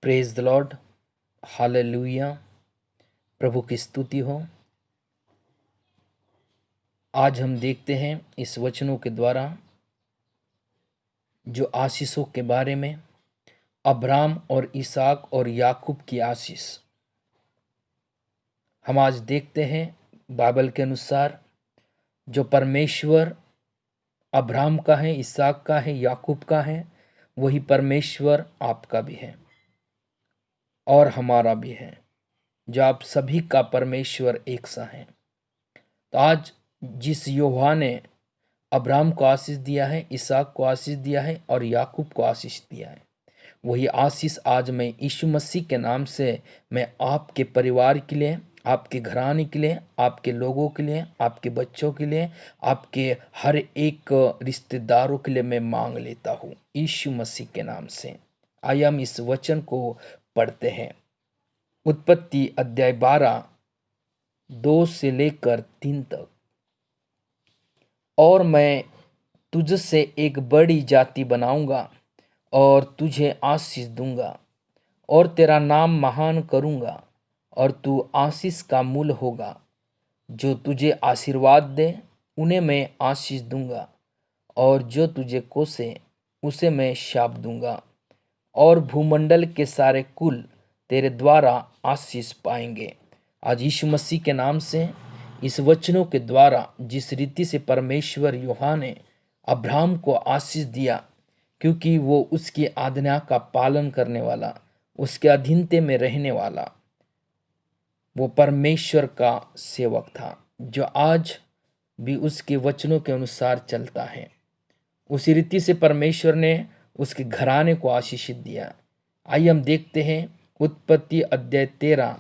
Praise the lord, hallelujah. प्रभु की स्तुति हो। आज हम देखते हैं इस वचनों के द्वारा जो आशीषों के बारे में, अब्राम और इसहाक और याकूब की आशीष। हम आज देखते हैं बाइबल के अनुसार जो परमेश्वर अब्राम का है, इसहाक का है, याकूब का है, वही परमेश्वर आपका भी है और हमारा भी है, जो आप सभी का परमेश्वर एक सा है। तो आज जिस यहोवा ने अब्राम को आशीष दिया है, इसहाक को आशीष दिया है और याकूब को आशीष दिया है, वही आशीष आज मैं यीशु मसीह के नाम से मैं आपके परिवार के लिए, आपके घराने के लिए, आपके लोगों के लिए, आपके बच्चों के लिए, आपके हर एक रिश्तेदारों के लिए मैं मांग लेता हूँ यीशु मसीह के नाम से। आइए हम इस वचन को पढ़ते हैं। उत्पत्ति अध्याय 12 2 से लेकर 3 तक। और मैं तुझसे एक बड़ी जाति बनाऊंगा और तुझे आशीष दूंगा और तेरा नाम महान करूंगा और तू आशीष का मूल होगा। जो तुझे आशीर्वाद दे उन्हें मैं आशीष दूंगा और जो तुझे कोसे उसे मैं शाप दूंगा। और भूमंडल के सारे कुल तेरे द्वारा आशीष पाएंगे। आज यीशु मसीह के नाम से इस वचनों के द्वारा जिस रीति से परमेश्वर यूहन्ना ने अब्राहम को आशीष दिया, क्योंकि वो उसकी आज्ञा का पालन करने वाला, उसके अधीनते में रहने वाला वो परमेश्वर का सेवक था, जो आज भी उसके वचनों के अनुसार चलता है। उसी रीति से परमेश्वर ने उसके घराने को आशीषित दिया। आइए हम देखते हैं उत्पत्ति अध्याय 13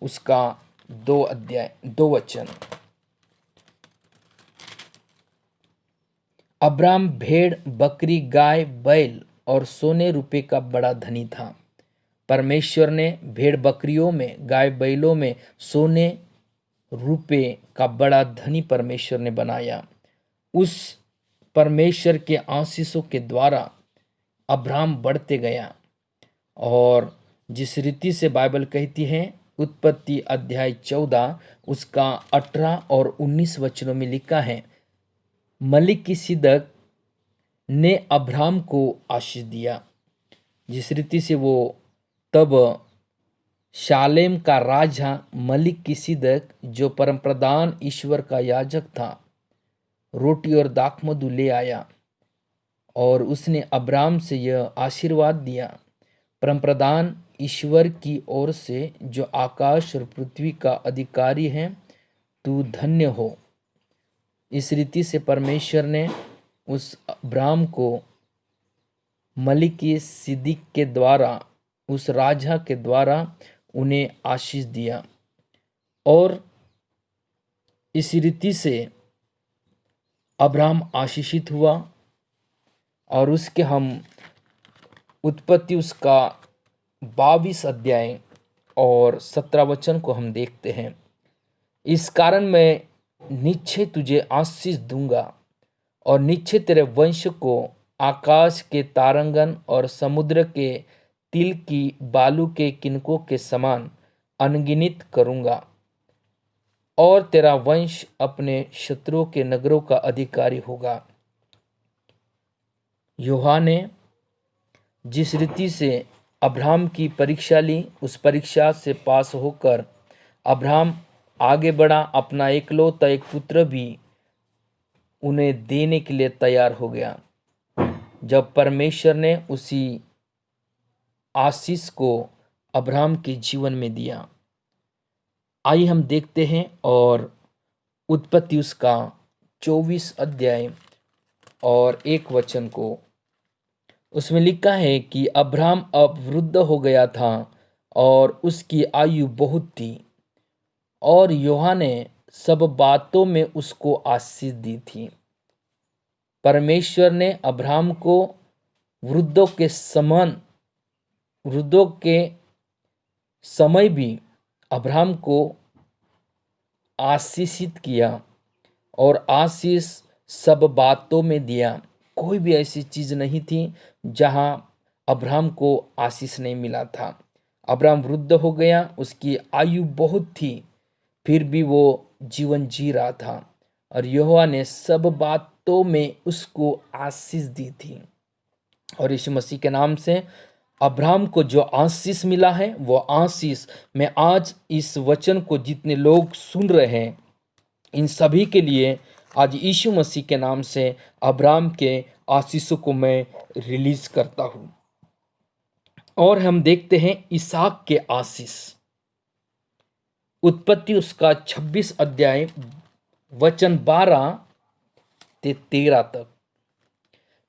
उसका 2 वचन। अब्राम भेड़, बकरी, गाय, बैल और सोने रुपए का बड़ा धनी था। परमेश्वर ने भेड़ बकरियों में, गाय बैलों में सोने रुपए का बड़ा धनी परमेश्वर ने बनाया। उस परमेश्वर के आशीषों के द्वारा अब्राम बढ़ते गया। और जिस रीति से बाइबल कहती है, उत्पत्ति अध्याय 14 उसका 18 और 19 वचनों में लिखा है, मलिकिसिदक ने अब्राम को आशीष दिया। जिस रीति से वो तब शालेम का राजा मलिकिसिदक, जो परम प्रधान ईश्वर का याजक था, रोटी और दाखमधु ले आया और उसने अब्राम से यह आशीर्वाद दिया, परम प्रधान ईश्वर की ओर से, जो आकाश और पृथ्वी का अधिकारी है, तू धन्य हो। इस रीति से परमेश्वर ने उस अब्राम को मलिकिसिदक के द्वारा, उस राजा के द्वारा उन्हें आशीष दिया। और इस रीति से अब्राम आशीषित हुआ। और उसके हम उत्पत्ति उसका 22 अध्याय और 17 वचन को हम देखते हैं। इस कारण मैं निश्चय तुझे आशीष दूंगा और निश्चय तेरे वंश को आकाश के तारांगण और समुद्र के तिल की बालू के किनकों के समान अनगिनत करूंगा। और तेरा वंश अपने शत्रुओं के नगरों का अधिकारी होगा। यूहन्ना ने जिस रीति से अब्राहम की परीक्षा ली, उस परीक्षा से पास होकर अब्राहम आगे बढ़ा। अपना एकलौता एक पुत्र भी उन्हें देने के लिए तैयार हो गया, जब परमेश्वर ने उसी आशीष को अब्राहम के जीवन में दिया। आइए हम देखते हैं और उत्पत्ति उसका 24 अध्याय और 1 वचन को। उसमें लिखा है कि अब्राहम अब वृद्ध हो गया था और उसकी आयु बहुत थी, और यूहन्ना ने सब बातों में उसको आशीष दी थी। परमेश्वर ने अब्राहम को वृद्धों के समय भी अब्राहम को आशीषित किया और आशीष सब बातों में दिया। कोई भी ऐसी चीज नहीं थी जहां अब्राहम को आशीष नहीं मिला था। अब्राहम वृद्ध हो गया, उसकी आयु बहुत थी, फिर भी वो जीवन जी रहा था और यहोवा ने सब बातों में उसको आशीष दी थी। और यीशु मसीह के नाम से अब्राहम को जो आशीष मिला है, वो आशीष मैं आज इस वचन को जितने लोग सुन रहे हैं, इन सभी के लिए आज यीशु मसीह के नाम से अब्राहम के आशीषों को मैं रिलीज करता हूं। और हम देखते हैं इसहाक के आशीष। उत्पत्ति उसका 26 अध्याय वचन 12 से 13 तक।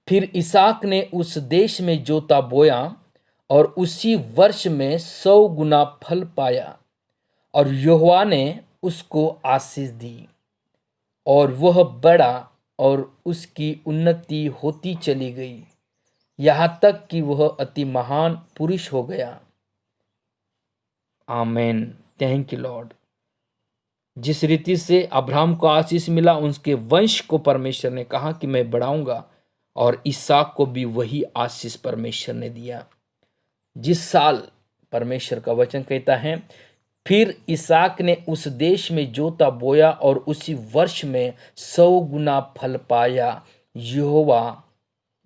फिर इसहाक ने उस देश में जोता बोया और उसी वर्ष में 100 गुना फल पाया और यहोवा ने उसको आशीष दी और वह बड़ा और उसकी उन्नति होती चली गई, यहां तक कि वह अति महान पुरुष हो गया। आमेन। Thank you lord. जिस रीति से अब्राहम को आशीष मिला, उसके वंश को परमेश्वर ने कहा कि मैं बढ़ाऊंगा, और इसहाक को भी वही आशीष परमेश्वर ने दिया। जिस साल परमेश्वर का वचन कहता है, फिर इसहाक ने उस देश में जोता बोया और उसी वर्ष में 100 गुना फल पाया, यहोवा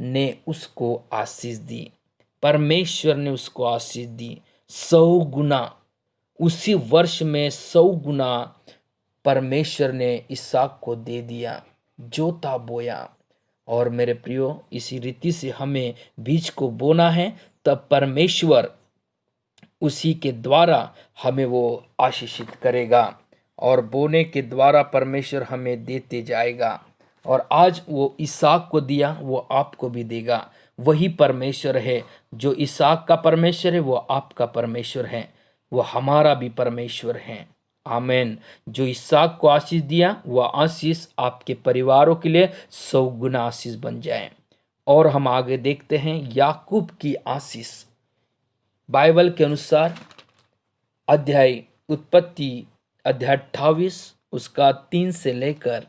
ने उसको आशीष दी। परमेश्वर ने उसको आशीष दी 100 गुना। उसी वर्ष में 100 गुना परमेश्वर ने इसहाक को दे दिया, जोता बोया। और मेरे प्रियो, इसी रीति से हमें बीज को बोना है, तब परमेश्वर उसी के द्वारा हमें वो आशीषित करेगा और बोने के द्वारा परमेश्वर हमें देते जाएगा। और आज वो इसहाक को दिया, वो आपको भी देगा। वही परमेश्वर है जो इसहाक का परमेश्वर है, वो आपका परमेश्वर है, वो हमारा भी परमेश्वर है। आमेन। जो इसहाक को आशीष दिया, वह आशीष आपके परिवारों के लिए 100 गुना आशीष बन जाए। और हम आगे देखते हैं याकूब की आशीष। बाइबल के अनुसार उत्पत्ति अध्याय 28 उसका 3 से लेकर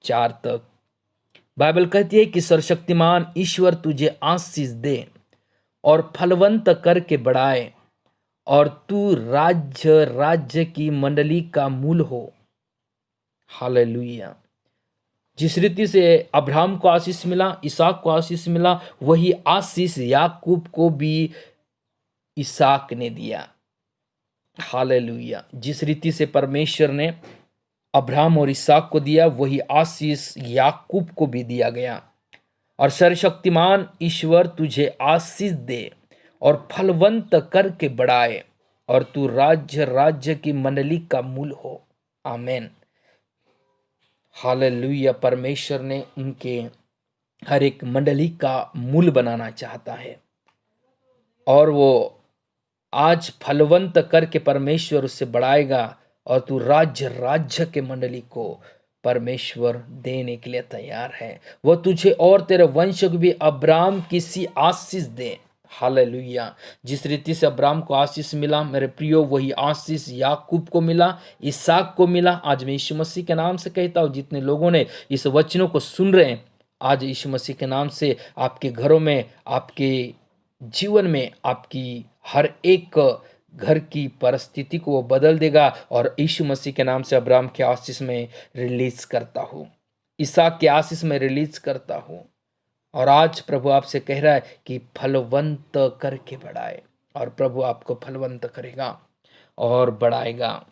4 तक बाइबल कहती है कि सर्वशक्तिमान ईश्वर तुझे आशीष दे और फलवंत करके बढ़ाए और तू राज्य राज्य की मंडली का मूल हो। हालेलुया। जिस रीति से अब्राहम को आशीष मिला, इसहाक को आशीष मिला, वही आशीष याकूब को भी इसहाक ने दिया। हालेलुया। जिस रीति से परमेश्वर ने अब्राहम और इसहाक को दिया, वही आशीष याकूब को भी दिया गया। और सर्वशक्तिमान ईश्वर तुझे आशीष दे और फलवंत करके बढ़ाए और तू राज्य राज्य की मंडली का मूल हो। आमेन। हालेलुया। परमेश्वर ने उनके हर एक मंडली का मूल बनाना चाहता है और वो आज फलवंत करके परमेश्वर उससे बढ़ाएगा और तू राज्य राज्य के मंडली को परमेश्वर देने के लिए तैयार है। वह तुझे और तेरे वंश को भी अब्राहम की सी आशीष दे। हालेलुया। जिस रीति से अब्राहम को आशीष मिला, मेरे प्रियो, वही आशीष याकूब को मिला, इसहाक को मिला। आज मैं यीशु मसीह के नाम से कहता हूँ, जितने लोगों ने इस वचनों को सुन रहे हैं, आज यीशु मसीह के नाम से आपके घरों में, आपके जीवन में, आपकी हर एक घर की परिस्थिति को वो बदल देगा। और यीशु मसीह के नाम से अब्राहम के आशीष में रिलीज करता हूँ, इसहाक के आशीष में रिलीज करता हूँ। और आज प्रभु आपसे कह रहा है कि फलवंत करके बढ़ाए, और प्रभु आपको फलवंत करेगा और बढ़ाएगा।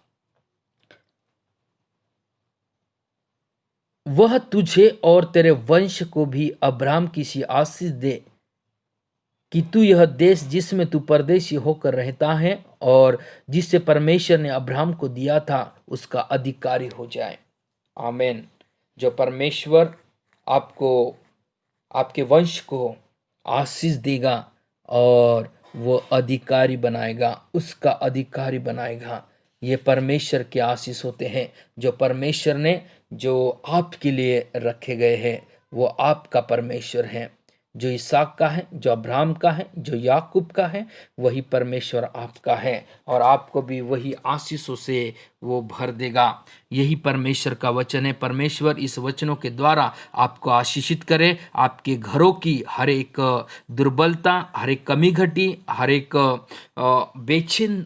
वह तुझे और तेरे वंश को भी अब्राहम की सी आशीष दे कि तू यह देश जिसमें तू परदेशी होकर रहता है और जिससे परमेश्वर ने अब्राहम को दिया था, उसका अधिकारी हो जाए। आमेन। जो परमेश्वर आपको, आपके वंश को आशीष देगा और वो अधिकारी बनाएगा, उसका अधिकारी बनाएगा। ये परमेश्वर के आशीष होते हैं जो परमेश्वर ने, जो आपके लिए रखे गए हैं। वो आपका परमेश्वर है। जो इसहाक का है, जो अब्राहम का है, जो याकूब का है, वही परमेश्वर आपका है और आपको भी वही आशीषों से वो भर देगा। यही परमेश्वर का वचन है। परमेश्वर इस वचनों के द्वारा आपको आशीषित करे, आपके घरों की हर एक दुर्बलता, हर एक कमी घटी, हर एक बेचैन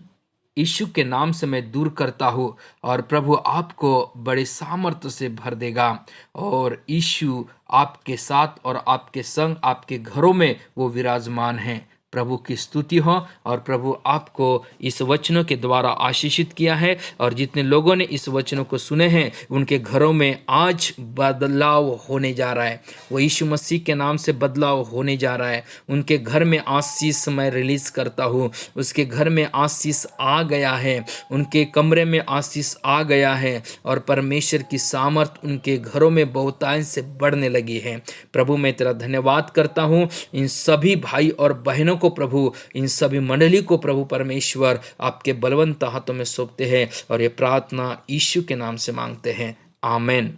यीशु के नाम से मैं दूर करता हूँ और प्रभु आपको बड़े सामर्थ्य से भर देगा और यीशु आपके साथ और आपके संग आपके घरों में वो विराजमान है। प्रभु की स्तुति हो और प्रभु आपको इस वचनों के द्वारा आशीषित किया है और जितने लोगों ने इस वचनों को सुने हैं उनके घरों में आज बदलाव होने जा रहा है। वो यीशु मसीह के नाम से बदलाव होने जा रहा है। उनके घर में आशीष मैं रिलीज करता हूँ। उसके घर में आशीष आ गया है, उनके कमरे में आशीष आ गया है और परमेश्वर की सामर्थ उनके घरों में बहुतायत से बढ़ने लगी है। प्रभु मैं तेरा धन्यवाद करता हूँ। इन सभी भाई और बहनों को प्रभु, इन सभी मंडली को प्रभु परमेश्वर आपके बलवंत हाथों में सौंपते हैं और ये प्रार्थना यीशु के नाम से मांगते हैं। आमीन।